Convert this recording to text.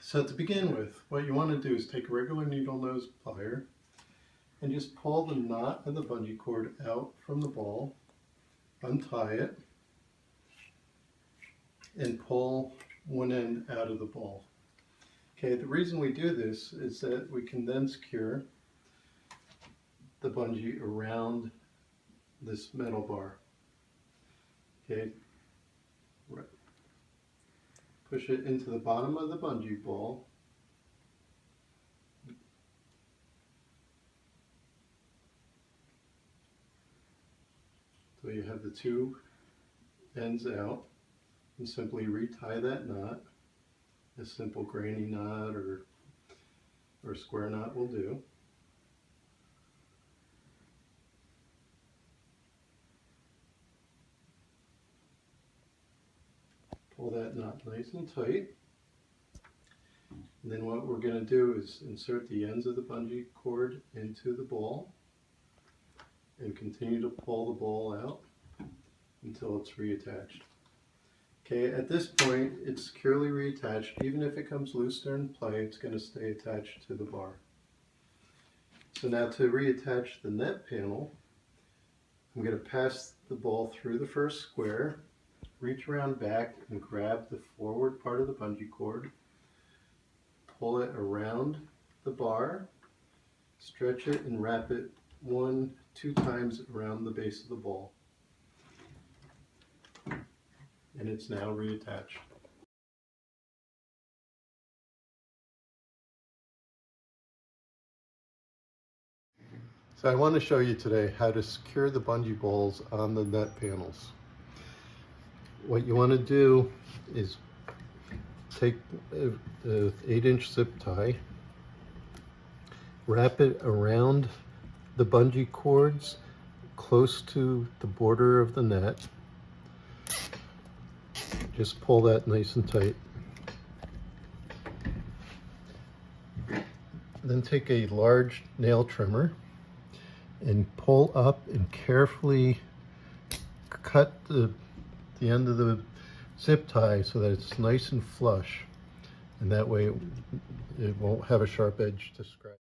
So to begin with, what you want to do is take a regular needle nose plier and just pull the knot of the bungee cord out from the ball, untie it, and pull one end out of the ball. Okay, the reason we do this is that we can then secure the bungee around this metal bar. Okay, right. Push it into the bottom of the bungee ball. So you have the two ends out, and simply retie that knot. A simple granny knot or square knot will do. Pull that knot nice and tight. And then what we're going to do is insert the ends of the bungee cord into the ball and continue to pull the ball out until it's reattached. Okay, at this point it's securely reattached. Even if it comes loose during play, it's going to stay attached to the bar. So now to reattach the net panel, I'm going to pass the ball through the first square, reach around back and grab the forward part of the bungee cord, pull it around the bar, stretch it and wrap it 1-2 times around the base of the ball. And it's now reattached. So I want to show you today how to secure the bungee balls on the net panels. What you want to do is take the 8-inch zip tie, wrap it around the bungee cords close to the border of the net. Just pull that nice and tight. Then take a large nail trimmer and pull up and carefully cut the end of the zip tie so that it's nice and flush, and that way it won't have a sharp edge to scratch.